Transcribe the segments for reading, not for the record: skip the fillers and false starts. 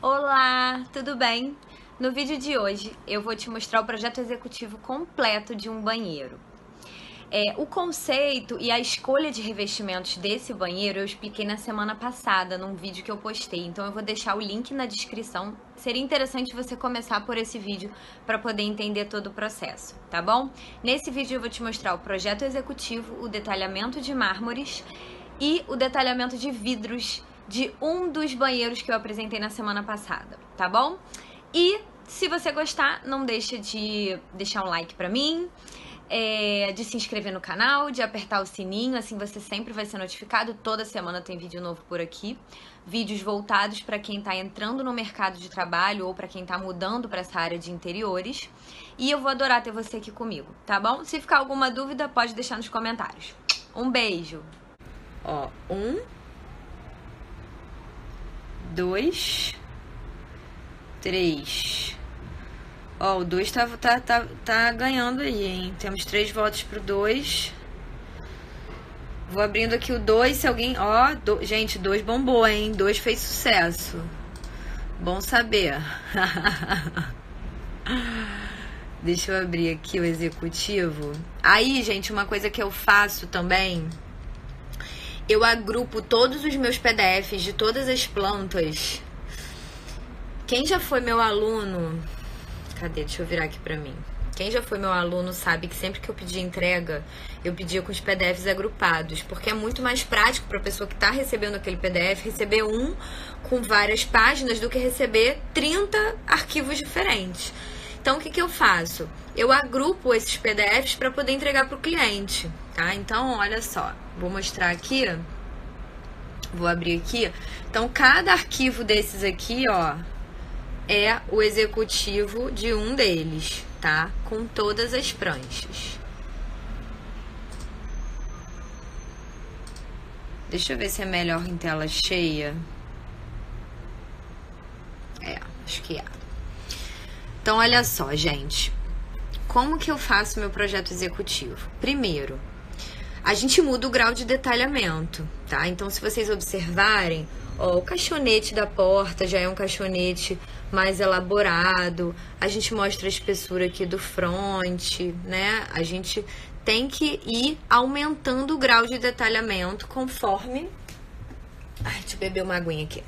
Olá, tudo bem? No vídeo de hoje eu vou te mostrar o projeto executivo completo de um banheiro. O conceito e a escolha de revestimentos desse banheiro eu expliquei na semana passada num vídeo que eu postei, então eu vou deixar o link na descrição. Seria interessante você começar por esse vídeo para poder entender todo o processo, tá bom? Nesse vídeo eu vou te mostrar o projeto executivo, o detalhamento de mármores e o detalhamento de vidros de um dos banheiros que eu apresentei na semana passada, tá bom? E se você gostar, não deixa de deixar um like pra mim, de se inscrever no canal, de apertar o sininho, assim você sempre vai ser notificado. Toda semana tem vídeo novo por aqui, vídeos voltados para quem tá entrando no mercado de trabalho ou para quem tá mudando para essa área de interiores. E eu vou adorar ter você aqui comigo, tá bom? Se ficar alguma dúvida, pode deixar nos comentários. Um beijo! Ó, 1, 2, 3. Ó, o 2 tá ganhando aí, hein? Temos 3 votos pro 2. Vou abrindo aqui o 2, se alguém... Ó, gente, 2 bombou, hein? 2 fez sucesso. Bom saber. Deixa eu abrir aqui o executivo. Aí, gente, uma coisa que eu faço também... Eu agrupo todos os meus PDFs de todas as plantas. Quem já foi meu aluno... Cadê? Deixa eu virar aqui pra mim. Quem já foi meu aluno sabe que sempre que eu pedia entrega, eu pedia com os PDFs agrupados. Porque é muito mais prático pra pessoa que tá recebendo aquele PDF receber um com várias páginas do que receber 30 arquivos diferentes. Então, o que eu faço? Eu agrupo esses PDFs para poder entregar para o cliente, tá? Então, olha só, vou mostrar aqui, vou abrir aqui. Então, cada arquivo desses aqui, ó, é o executivo de um deles, tá? Com todas as pranchas. Deixa eu ver se é melhor em tela cheia. Acho que é. Então, olha só, gente, como que eu faço meu projeto executivo? Primeiro, a gente muda o grau de detalhamento, tá? Então, se vocês observarem, ó, o caixonete da porta já é um caixonete mais elaborado, a gente mostra a espessura aqui do front, né? A gente tem que ir aumentando o grau de detalhamento conforme... Ai, deixa eu beber uma aguinha aqui.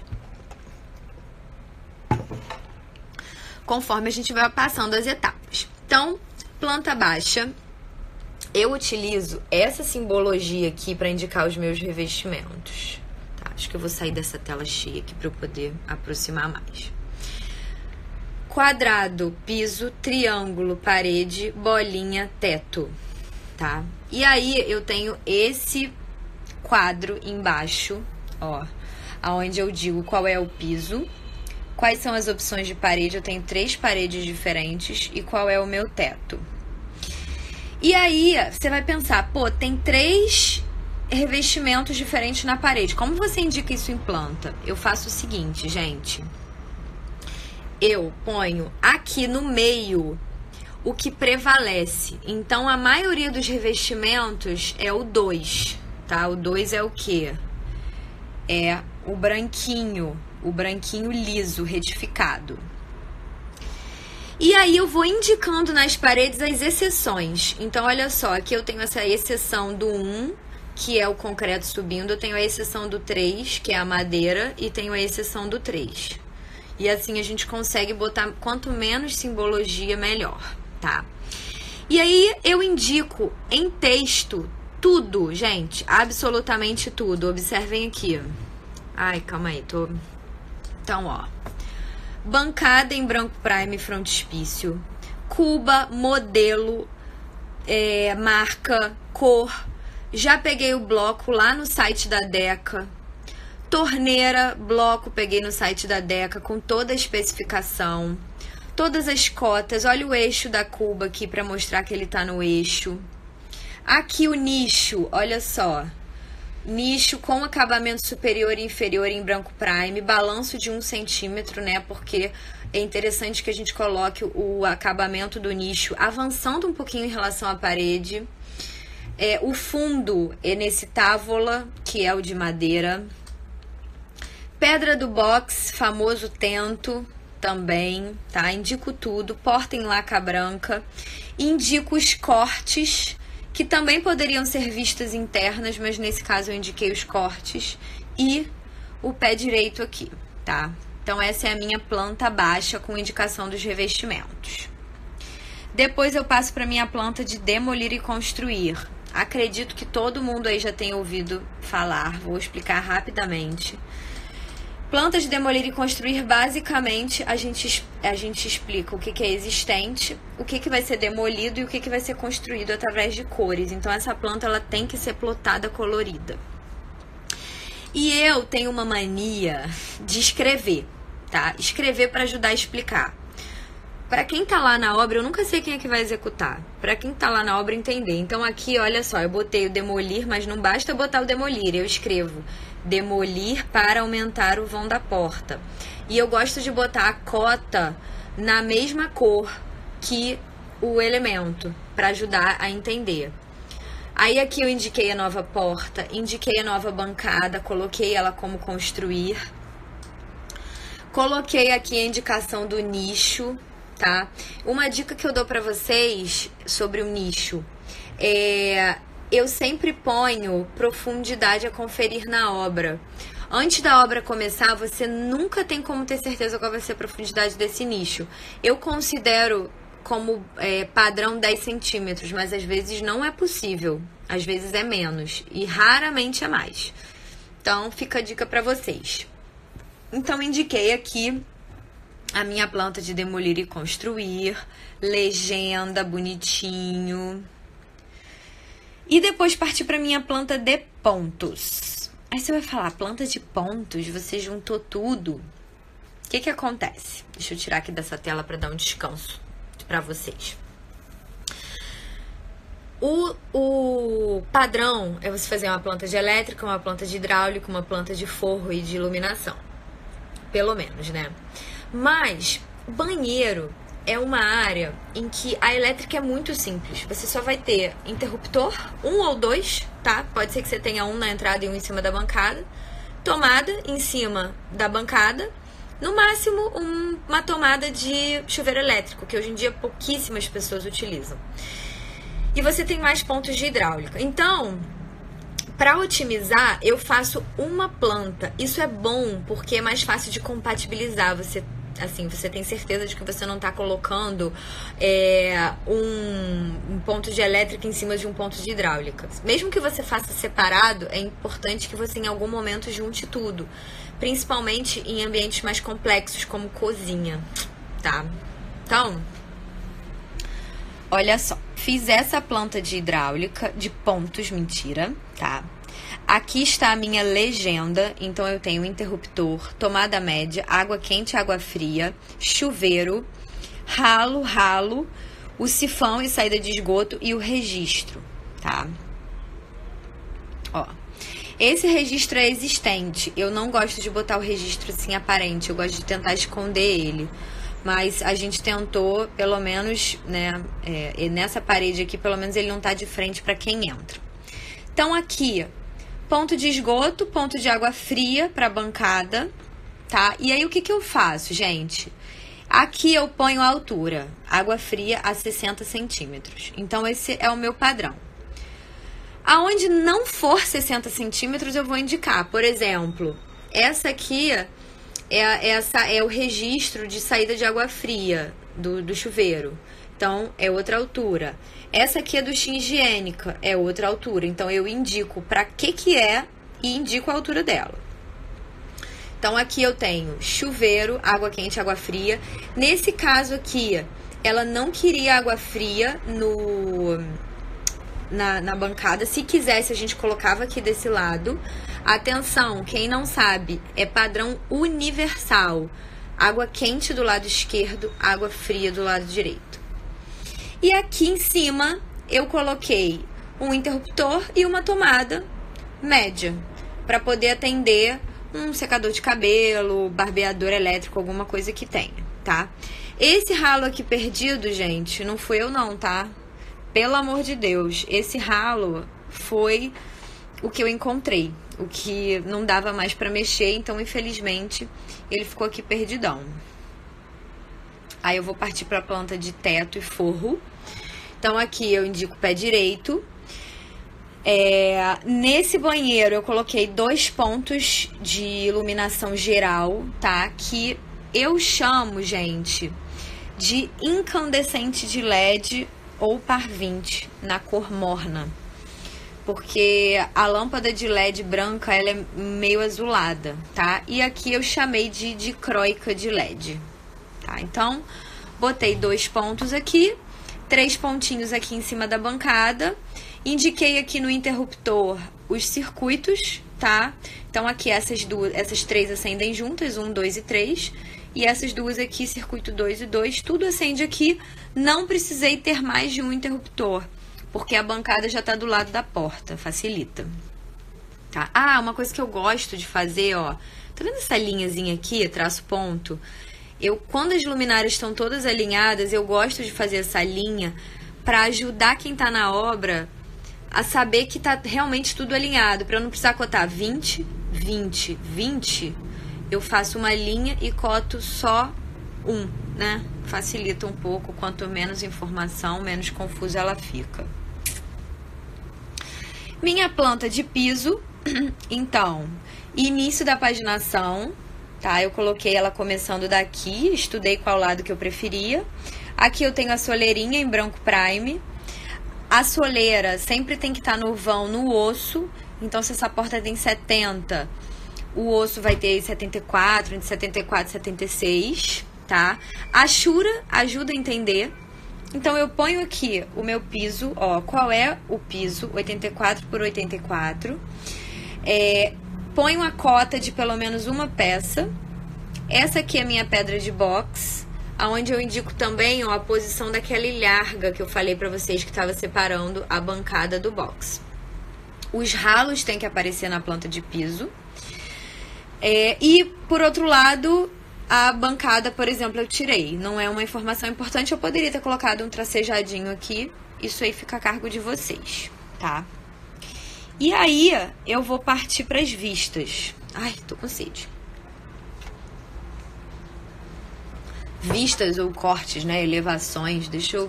Conforme a gente vai passando as etapas. Então, planta baixa, eu utilizo essa simbologia aqui para indicar os meus revestimentos. Tá, acho que eu vou sair dessa tela cheia aqui para eu poder aproximar mais. Quadrado, piso, triângulo, parede, bolinha, teto, tá? E aí eu tenho esse quadro embaixo, ó, aonde eu digo qual é o piso. Quais são as opções de parede? Eu tenho 3 paredes diferentes. E qual é o meu teto? E aí, você vai pensar, pô, tem 3 revestimentos diferentes na parede. Como você indica isso em planta? Eu faço o seguinte, gente. Eu ponho aqui no meio o que prevalece. Então, a maioria dos revestimentos é o 2, tá? O 2 é o quê? É o branquinho liso, retificado. E aí eu vou indicando nas paredes as exceções. Então, olha só, aqui eu tenho essa exceção do 1, que é o concreto subindo, eu tenho a exceção do 3, que é a madeira, e tenho a exceção do 3. E assim a gente consegue botar quanto menos simbologia, melhor, tá? E aí eu indico em texto tudo, gente, absolutamente tudo. Observem aqui. Ai, calma aí, Então, ó, bancada em branco prime frontispício, cuba, modelo, marca, cor. Já peguei o bloco lá no site da Deca. Torneira, bloco, peguei no site da Deca com toda a especificação. Todas as cotas, olha o eixo da cuba aqui para mostrar que ele tá no eixo. Aqui o nicho, olha só. Nicho com acabamento superior e inferior em branco prime, balanço de 1 centímetro, né? Porque é interessante que a gente coloque o acabamento do nicho avançando um pouquinho em relação à parede. O fundo é nesse távola, que é o de madeira. Pedra do box, famoso tento, também, tá? Indico tudo. Porta em laca branca. Indico os cortes, que também poderiam ser vistas internas, mas nesse caso eu indiquei os cortes. E o pé direito aqui, tá? Então essa é a minha planta baixa com indicação dos revestimentos. Depois eu passo para minha planta de demolir e construir. Acredito que todo mundo aí já tenha ouvido falar, vou explicar rapidamente. Planta de demolir e construir, basicamente, a gente explica o que é existente, o que vai ser demolido e o que vai ser construído através de cores. Então, essa planta ela tem que ser plotada colorida. E eu tenho uma mania de escrever, tá? Escrever para ajudar a explicar. Para quem tá lá na obra, eu nunca sei quem é que vai executar. Para quem tá lá na obra entender. Então, aqui, olha só, eu botei o demolir, mas não basta botar o demolir, eu escrevo demolir para aumentar o vão da porta. E eu gosto de botar a cota na mesma cor que o elemento, para ajudar a entender. Aí aqui eu indiquei a nova porta, indiquei a nova bancada, coloquei ela como construir. Coloquei aqui a indicação do nicho, tá? Uma dica que eu dou para vocês sobre o nicho é... Eu sempre ponho profundidade a conferir na obra. Antes da obra começar, você nunca tem como ter certeza qual vai ser a profundidade desse nicho. Eu considero como padrão 10 centímetros, mas às vezes não é possível. Às vezes é menos e raramente é mais. Então, fica a dica para vocês. Então, indiquei aqui a minha planta de demolir e construir, legenda, bonitinho. E depois partir para minha planta de pontos. Aí você vai falar, planta de pontos, você juntou tudo. O que acontece? Deixa eu tirar aqui dessa tela para dar um descanso para vocês. O padrão é você fazer uma planta de elétrica, uma planta de hidráulica, uma planta de forro e de iluminação. Pelo menos, né? Mas banheiro é uma área em que a elétrica é muito simples. Você só vai ter interruptor, um ou dois, tá? Pode ser que você tenha um na entrada e um em cima da bancada. Tomada em cima da bancada. No máximo, uma tomada de chuveiro elétrico, que hoje em dia pouquíssimas pessoas utilizam. E você tem mais pontos de hidráulica. Então, para otimizar, eu faço uma planta. Isso é bom, porque é mais fácil de compatibilizar. Você tem certeza de que você não está colocando um ponto de elétrica em cima de um ponto de hidráulica. Mesmo que você faça separado, é importante que você em algum momento junte tudo. Principalmente em ambientes mais complexos, como cozinha, tá? Então, olha só. Fiz essa planta de hidráulica, de pontos, mentira, tá? Aqui está a minha legenda, então eu tenho interruptor, tomada média, água quente, água fria, chuveiro, ralo, o sifão e saída de esgoto e o registro, tá? Ó, esse registro é existente, eu não gosto de botar o registro assim aparente, eu gosto de tentar esconder ele. Mas a gente tentou, pelo menos, né, nessa parede aqui, pelo menos ele não tá de frente para quem entra. Então aqui, ponto de esgoto, ponto de água fria para bancada, tá? E aí o que eu faço, gente? Aqui eu ponho a altura, água fria a 60 centímetros. Então esse é o meu padrão. Aonde não for 60 centímetros eu vou indicar, por exemplo, essa aqui é o registro de saída de água fria do chuveiro. Então, é outra altura. Essa aqui é ducha higiênica, é outra altura. Então, eu indico para que é e indico a altura dela. Então, aqui eu tenho chuveiro, água quente, água fria. Nesse caso aqui, ela não queria água fria na bancada. Se quisesse, a gente colocava aqui desse lado. Atenção, quem não sabe, é padrão universal. Água quente do lado esquerdo, água fria do lado direito. E aqui em cima, eu coloquei um interruptor e uma tomada média, para poder atender um secador de cabelo, barbeador elétrico, alguma coisa que tenha, tá? Esse ralo aqui perdido, gente, não fui eu não, tá? Pelo amor de Deus, esse ralo foi o que eu encontrei, o que não dava mais para mexer, então infelizmente ele ficou aqui perdidão. Aí eu vou partir para a planta de teto e forro. Então aqui eu indico o pé direito. Nesse banheiro eu coloquei 2 pontos de iluminação geral, tá? Que eu chamo, gente, de incandescente de LED ou par 20 na cor morna. Porque a lâmpada de LED branca, ela é meio azulada, tá? E aqui eu chamei de dicróica de LED, tá? Então, botei 2 pontos aqui, 3 pontinhos aqui em cima da bancada. Indiquei aqui no interruptor os circuitos, tá? Então, aqui essas 3 acendem juntas, 1, 2 e 3. E essas 2 aqui, circuito 2 e 2, tudo acende aqui. Não precisei ter mais de um interruptor, porque a bancada já tá do lado da porta, facilita. Tá? Ah, uma coisa que eu gosto de fazer, ó. Tá vendo essa linhazinha aqui, traço ponto? Quando as luminárias estão todas alinhadas, eu gosto de fazer essa linha para ajudar quem tá na obra a saber que tá realmente tudo alinhado, para eu não precisar cotar 20, 20, 20, eu faço uma linha e coto só um, né? Facilita um pouco, quanto menos informação, menos confusa ela fica. Minha planta de piso, então, início da paginação, tá? Eu coloquei ela começando daqui, estudei qual lado que eu preferia. Aqui eu tenho a soleirinha em branco prime. A soleira sempre tem que estar no vão, no osso. Então, se essa porta tem 70, o osso vai ter 74, entre 74 e 76, tá? A chura ajuda a entender. Então, eu ponho aqui o meu piso, ó, qual é o piso? 84 por 84. Ponho a cota de pelo menos uma peça. Essa aqui é a minha pedra de box, aonde eu indico também, ó, a posição daquela ilharga que eu falei pra vocês que estava separando a bancada do box. Os ralos têm que aparecer na planta de piso. E, por outro lado, a bancada, por exemplo, eu tirei. Não é uma informação importante, eu poderia ter colocado um tracejadinho aqui. Isso aí fica a cargo de vocês, tá? E aí, eu vou partir para as vistas. Ai, tô com sede. Vistas ou cortes, né? Elevações, deixa eu...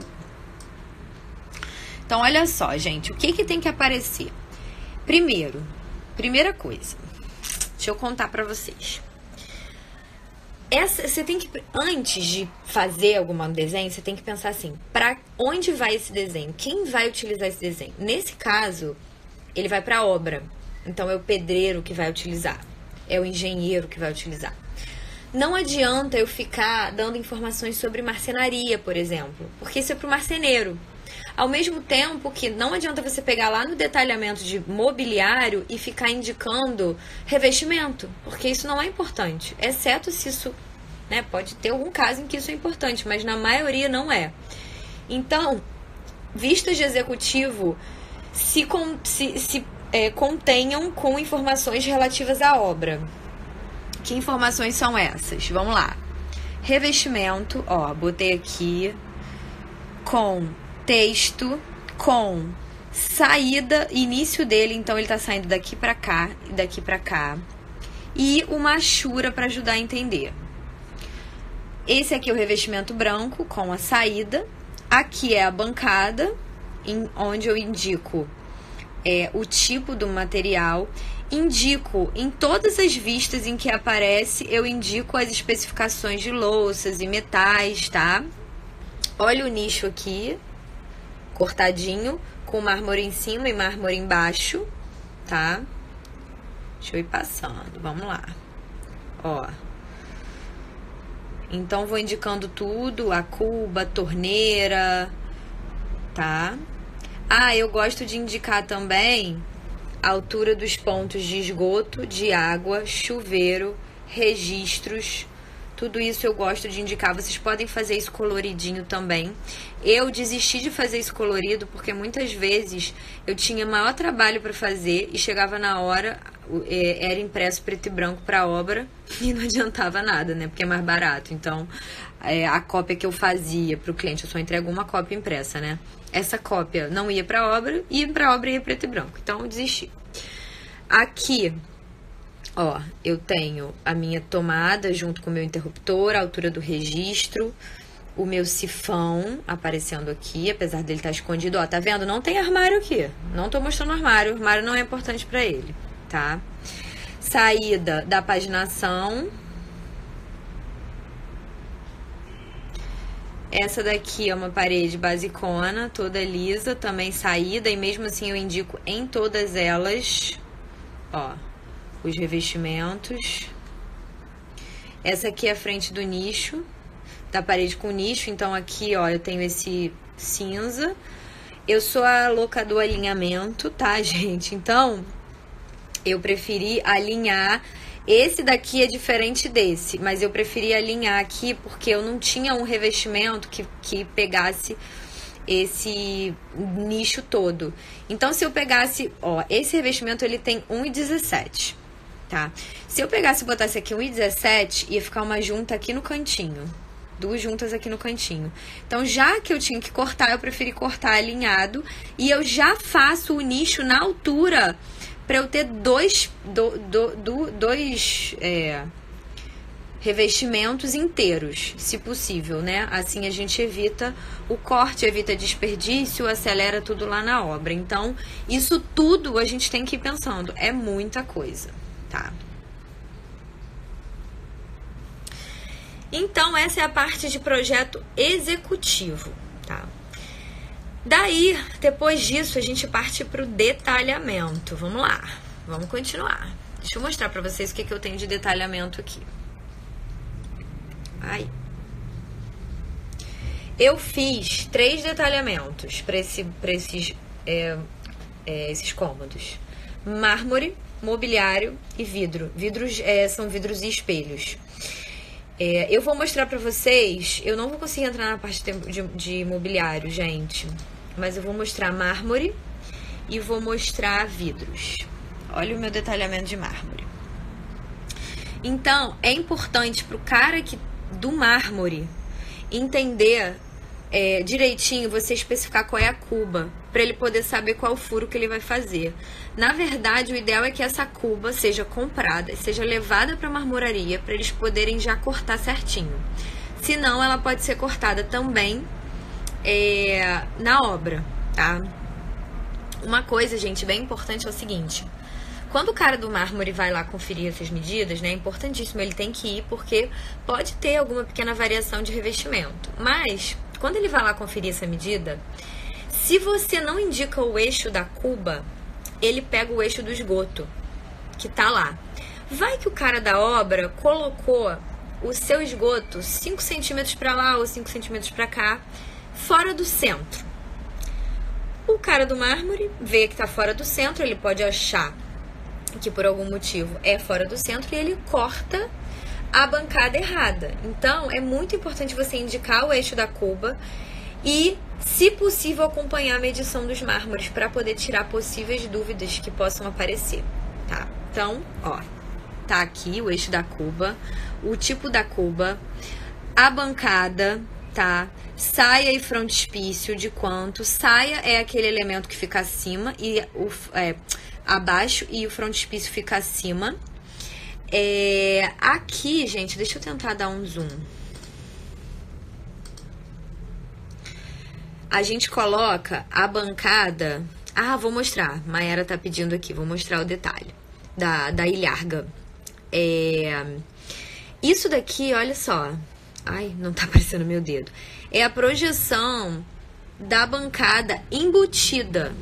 Então, olha só, gente. O que tem que aparecer? Primeira coisa. Deixa eu contar pra vocês. Você tem que... Antes de fazer algum desenho, você tem que pensar assim. Pra onde vai esse desenho? Quem vai utilizar esse desenho? Nesse caso, ele vai pra obra. Então, é o pedreiro que vai utilizar. É o engenheiro que vai utilizar. Não adianta eu ficar dando informações sobre marcenaria, por exemplo, porque isso é para o marceneiro. Ao mesmo tempo que não adianta você pegar lá no detalhamento de mobiliário e ficar indicando revestimento, porque isso não é importante, exceto se isso, né, pode ter algum caso em que isso é importante, mas na maioria não é. Então, vistas de executivo se contenham com informações relativas à obra. Que informações são essas? Vamos lá. Revestimento, ó, botei aqui com texto, com saída, início dele, então ele tá saindo daqui pra cá e daqui pra cá. E uma achura para ajudar a entender. Esse aqui é o revestimento branco com a saída. Aqui é a bancada, onde eu indico o tipo do material. Indico, em todas as vistas em que aparece, eu indico as especificações de louças e metais, tá? Olha o nicho aqui, cortadinho, com mármore em cima e mármore embaixo, tá? Deixa eu ir passando, vamos lá. Ó. Então, vou indicando tudo, a cuba, a torneira, tá? Ah, eu gosto de indicar também a altura dos pontos de esgoto, de água, chuveiro, registros. Tudo isso eu gosto de indicar. Vocês podem fazer isso coloridinho também. Eu desisti de fazer isso colorido porque muitas vezes eu tinha maior trabalho para fazer e chegava na hora, era impresso preto e branco para obra e não adiantava nada, né? Porque é mais barato. Então, a cópia que eu fazia para o cliente, eu só entrego uma cópia impressa, né? Essa cópia não ia para obra e para obra ia preto e branco. Então, eu desisti. Aqui, ó, eu tenho a minha tomada junto com o meu interruptor, a altura do registro, o meu sifão aparecendo aqui, apesar dele estar escondido. Ó, tá vendo? Não tem armário aqui. Não tô mostrando armário. O armário não é importante pra ele, tá? Saída da paginação. Essa daqui é uma parede basicona, toda lisa, também saída. E mesmo assim eu indico em todas elas, ó, os revestimentos. Essa aqui é a frente do nicho, da parede com nicho. Então aqui, ó, eu tenho esse cinza. Eu sou a louca do alinhamento, tá, gente? Então, eu preferi alinhar. Esse daqui é diferente desse, mas eu preferi alinhar aqui porque eu não tinha um revestimento que pegasse esse nicho todo. Então, se eu pegasse, ó, esse revestimento ele tem 1,17, tá? Se eu pegasse e botasse aqui 1,17, ia ficar uma junta aqui no cantinho. Duas juntas aqui no cantinho. Então, já que eu tinha que cortar, eu preferi cortar alinhado. E eu já faço o nicho na altura para eu ter dois revestimentos inteiros, se possível, né? Assim a gente evita o corte, evita desperdício, acelera tudo lá na obra. Então, isso tudo a gente tem que ir pensando. É muita coisa, tá? Então, essa é a parte de projeto executivo, tá? Daí, depois disso, a gente parte para o detalhamento. Vamos lá, vamos continuar. Deixa eu mostrar para vocês o que eu tenho de detalhamento aqui. Ai. Eu fiz 3 detalhamentos para esses cômodos: mármore, mobiliário e vidro. Vidros são vidros e espelhos. Eu vou mostrar pra vocês. Eu não vou conseguir entrar na parte de mobiliário, gente, mas eu vou mostrar mármore e vou mostrar vidros. Olha o meu detalhamento de mármore. Então, é importante pro cara do mármore entender direitinho, você especificar qual é a cuba, para ele poder saber qual o furo que ele vai fazer. Na verdade, o ideal é que essa cuba seja comprada, seja levada para a marmoraria, para eles poderem já cortar certinho. Senão, ela pode ser cortada também na obra, tá? Uma coisa, gente, bem importante é o seguinte: quando o cara do mármore vai lá conferir essas medidas, né, é importantíssimo, ele tem que ir, porque pode ter alguma pequena variação de revestimento. Mas, quando ele vai lá conferir essa medida, se você não indica o eixo da cuba, ele pega o eixo do esgoto, que tá lá. Vai que o cara da obra colocou o seu esgoto 5 centímetros para lá ou 5 centímetros para cá, fora do centro. O cara do mármore vê que tá fora do centro, ele pode achar que por algum motivo é fora do centro e ele corta a bancada errada. Então, é muito importante você indicar o eixo da cuba e, se possível, acompanhar a medição dos mármores para poder tirar possíveis dúvidas que possam aparecer, tá? Então, ó, tá aqui o eixo da cuba, o tipo da cuba, a bancada, tá? Saia e frontispício de quanto. Saia é aquele elemento que fica acima e abaixo e o frontispício fica acima. Aqui, gente, deixa eu tentar dar um zoom. A gente coloca a bancada. Vou mostrar. Mayara tá pedindo aqui. Vou mostrar o detalhe da ilharga. Isso daqui, olha só. Ai, não tá aparecendo meu dedo. É a projeção da bancada embutida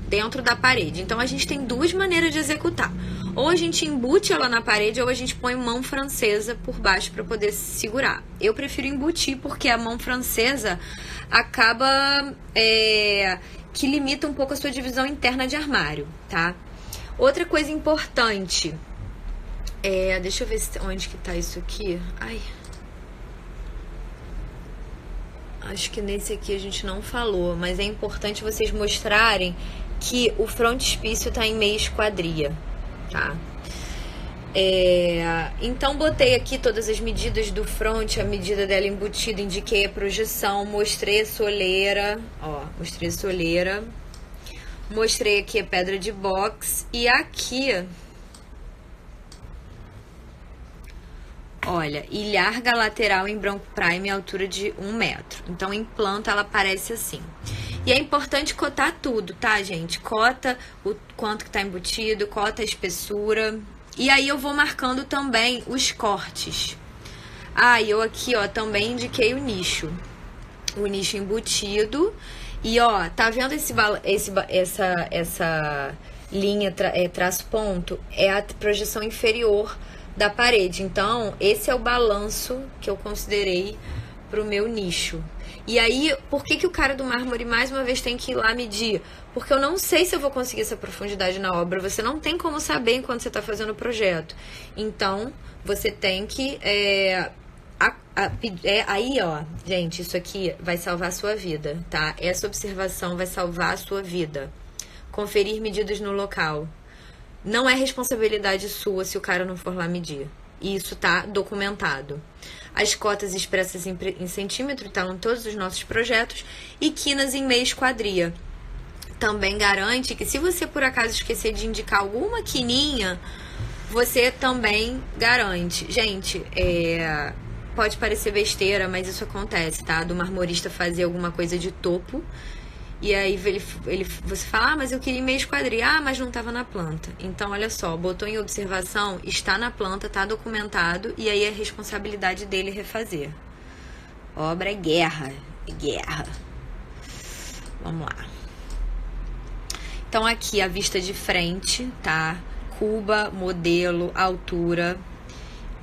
dentro da parede. Então, a gente tem 2 maneiras de executar. Ou a gente embute ela na parede, ou a gente põe mão francesa por baixo para poder segurar. Eu prefiro embutir, porque a mão francesa acaba que limita um pouco a sua divisão interna de armário, tá? Outra coisa importante, deixa eu ver onde que tá isso aqui. Ai, acho que nesse aqui a gente não falou, mas é importante vocês mostrarem que o frontispício tá em meia esquadria, tá? Então, botei aqui todas as medidas do front, a medida dela embutida, indiquei a projeção, mostrei a soleira, ó, mostrei a soleira, mostrei aqui a pedra de box, e aqui Olha, ilharga lateral em branco prime, altura de 1 metro. Então, em planta, ela aparece assim. E é importante cotar tudo, tá, gente? Cota o quanto que tá embutido, cota a espessura. E aí, eu vou marcando também os cortes. Ah, e eu aqui, ó, também indiquei o nicho. O nicho embutido. E, ó, tá vendo essa linha, traço ponto? É a projeção inferior da parede. Então, esse é o balanço que eu considerei pro meu nicho. E aí, por que o cara do mármore, mais uma vez, tem que ir lá medir? Porque eu não sei se eu vou conseguir essa profundidade na obra. Você não tem como saber enquanto você está fazendo o projeto. Então, você tem que... aí, ó, gente, isso aqui vai salvar a sua vida, tá? Essa observação vai salvar a sua vida. Conferir medidas no local. Não é responsabilidade sua se o cara não for lá medir. Isso tá documentado. As cotas expressas em centímetro estão em todos os nossos projetos. E quinas em meia esquadria. Também garante que se você por acaso esquecer de indicar alguma quininha, você também garante. Gente, pode parecer besteira, mas isso acontece, tá? Do marmorista fazer alguma coisa de topo. E aí você fala, mas eu queria meia esquadria. Mas não estava na planta. Então, olha só, botou em observação, está na planta, está documentado. E aí é responsabilidade dele refazer. Obra é guerra. É guerra. Vamos lá. Então, aqui a vista de frente, tá? Cuba, modelo, altura.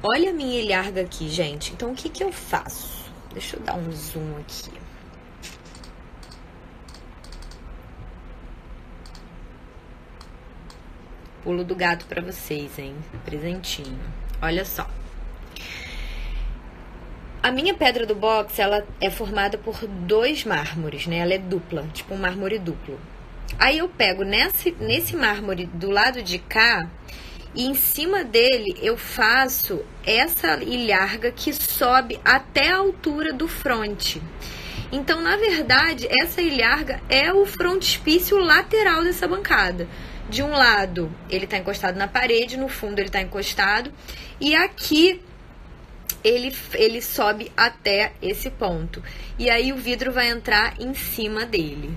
Olha a minha ilharga aqui, gente. Então, o que eu faço? Deixa eu dar um zoom aqui. Pulo do gato pra vocês, hein? Presentinho. Olha só. A minha pedra do box, ela é formada por 2 mármores, né? Ela é dupla, tipo um mármore duplo. Aí eu pego nesse mármore do lado de cá e em cima dele eu faço essa ilharga que sobe até a altura do fronte. Então, na verdade, essa ilharga é o frontispício lateral dessa bancada. De um lado, ele está encostado na parede, no fundo ele está encostado. E aqui, ele sobe até esse ponto. E aí, o vidro vai entrar em cima dele.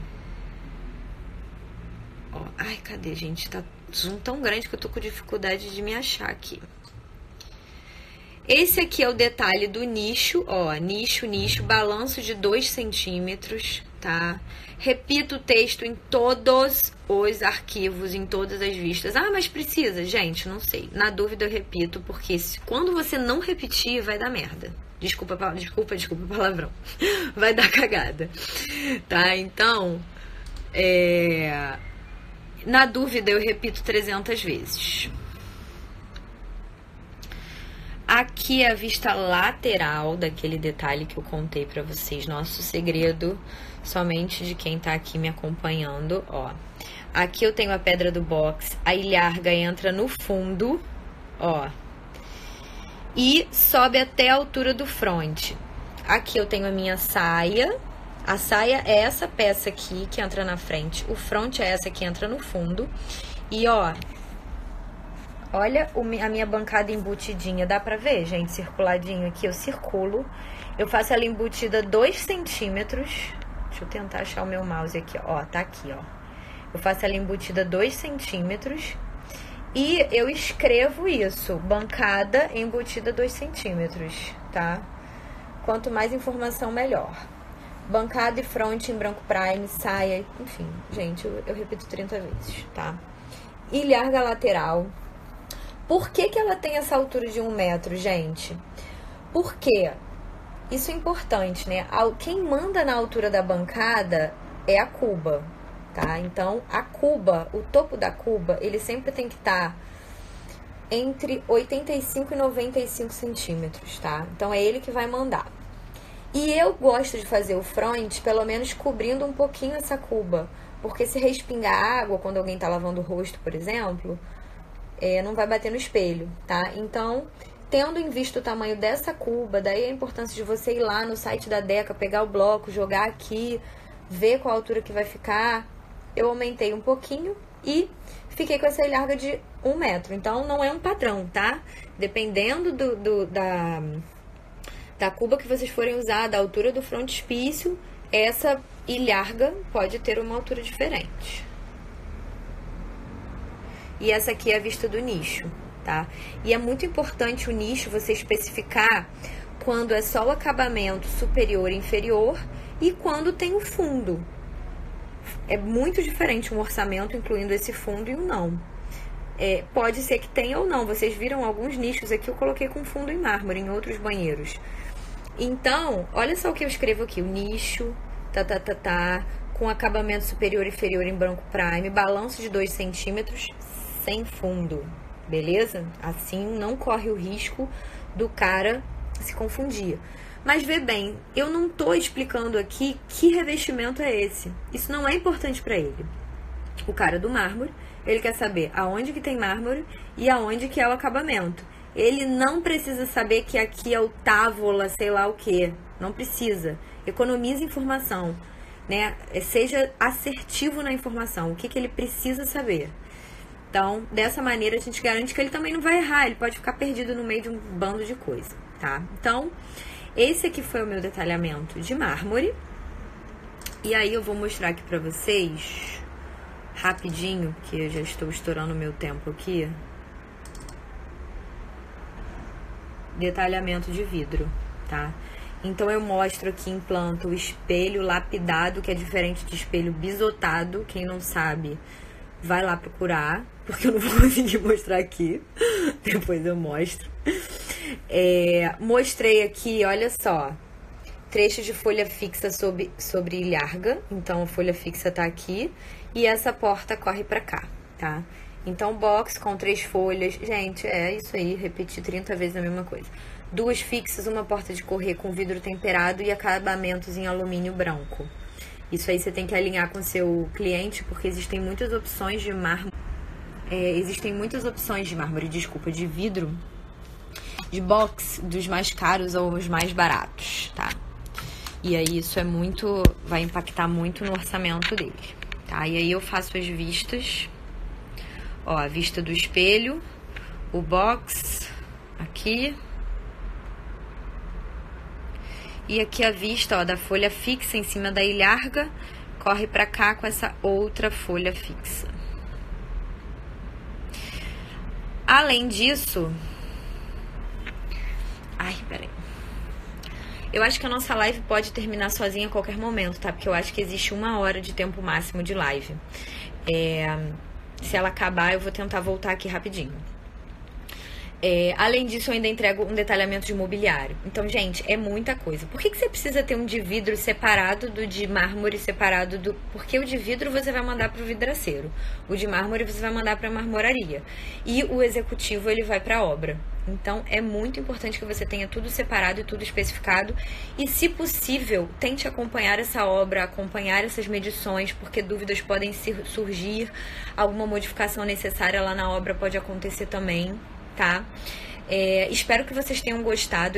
Ó, ai, cadê, gente? Tá zoom tão grande que eu tô com dificuldade de me achar aqui. Esse aqui é o detalhe do nicho, ó, nicho, balanço de 2 centímetros, tá? Repito o texto em todos os arquivos, em todas as vistas. Ah, mas precisa? Gente, não sei. Na dúvida eu repito, porque quando você não repetir, vai dar merda. Desculpa palavrão. Vai dar cagada, tá? Então, na dúvida eu repito 300 vezes. Aqui é a vista lateral daquele detalhe que eu contei pra vocês. Nosso segredo somente de quem tá aqui me acompanhando, ó. Aqui eu tenho a pedra do box, a ilharga entra no fundo, ó. E sobe até a altura do fronte. Aqui eu tenho a minha saia. A saia é essa peça aqui que entra na frente. O fronte é essa que entra no fundo. E, ó... Olha a minha bancada embutidinha, dá pra ver, gente? Circuladinho aqui, eu circulo. Eu faço ela embutida 2 centímetros. Deixa eu tentar achar o meu mouse aqui, ó. Tá aqui, ó. Eu faço ela embutida 2 centímetros. E eu escrevo isso, bancada embutida 2 centímetros, tá? Quanto mais informação, melhor. Bancada e fronte em branco prime, saia, enfim. Gente, eu repito 30 vezes, tá? Ilharga lateral. Por que ela tem essa altura de 1 metro, gente? Porque isso é importante, né? Quem manda na altura da bancada é a cuba, tá? Então, a cuba, o topo da cuba, ele sempre tem que estar entre 85 e 95 centímetros, tá? Então, é ele que vai mandar. E eu gosto de fazer o front, pelo menos cobrindo um pouquinho essa cuba. Porque se respingar água, quando alguém tá lavando o rosto, por exemplo... não vai bater no espelho, tá? Então, tendo em vista o tamanho dessa cuba, daí a importância de você ir lá no site da Deca, pegar o bloco, jogar aqui, ver qual altura que vai ficar. Eu aumentei um pouquinho e fiquei com essa ilharga de 1 metro. Então, não é um padrão, tá? Dependendo da cuba que vocês forem usar, da altura do frontispício, essa ilharga pode ter uma altura diferente. E essa aqui é a vista do nicho, tá? E é muito importante o nicho você especificar quando é só o acabamento superior e inferior e quando tem o fundo. É muito diferente um orçamento incluindo esse fundo e um não. Pode ser que tenha ou não. Vocês viram alguns nichos aqui, eu coloquei com fundo em mármore em outros banheiros. Então, olha só o que eu escrevo aqui. O nicho, com acabamento superior e inferior em branco prime, balanço de 2 centímetros, sem fundo, beleza? Assim não corre o risco do cara se confundir. Mas vê bem, eu não tô explicando aqui que revestimento é esse. Isso não é importante para ele. O cara do mármore, ele quer saber aonde que tem mármore e aonde que é o acabamento. Ele não precisa saber que aqui é o távola, sei lá o que. Não precisa. Economize informação, né? Seja assertivo na informação. O que que ele precisa saber. Então, dessa maneira, a gente garante que ele também não vai errar. Ele pode ficar perdido no meio de um bando de coisa, tá? Então, esse aqui foi o meu detalhamento de mármore. E aí eu vou mostrar aqui pra vocês, rapidinho, que eu já estou estourando o meu tempo aqui. Detalhamento de vidro, tá? Então eu mostro aqui em planta o espelho lapidado, que é diferente de espelho bisotado. Quem não sabe, vai lá procurar, porque eu não vou conseguir mostrar aqui. Depois eu mostro. Mostrei aqui, olha só, trecho de folha fixa sobre ilharga. Então a folha fixa tá aqui e essa porta corre pra cá, tá? Então box com 3 folhas, gente, é isso aí, repetir 30 vezes a mesma coisa. 2 fixas, uma porta de correr com vidro temperado e acabamentos em alumínio branco. Isso aí você tem que alinhar com o seu cliente, porque existem muitas opções de mármore. De vidro, de box, dos mais caros ou os mais baratos, tá? E aí isso vai impactar muito no orçamento dele, tá? E aí eu faço as vistas, ó, a vista do espelho, o box, aqui. E aqui a vista, ó, da folha fixa em cima da ilharga, corre pra cá com essa outra folha fixa. Além disso... Ai, peraí. Eu acho que a nossa live pode terminar sozinha a qualquer momento, tá? Porque eu acho que existe 1 hora de tempo máximo de live. Se ela acabar, eu vou tentar voltar aqui rapidinho. Além disso, eu ainda entrego um detalhamento de mobiliário. Então, gente, é muita coisa. Por que você precisa ter um de vidro separado do de mármore separado do... Porque o de vidro você vai mandar para o vidraceiro. O de mármore você vai mandar para a marmoraria. E o executivo, ele vai para a obra. Então, é muito importante que você tenha tudo separado e tudo especificado. E, se possível, tente acompanhar essa obra, acompanhar essas medições, porque dúvidas podem surgir. Alguma modificação necessária lá na obra pode acontecer também, tá? Espero que vocês tenham gostado.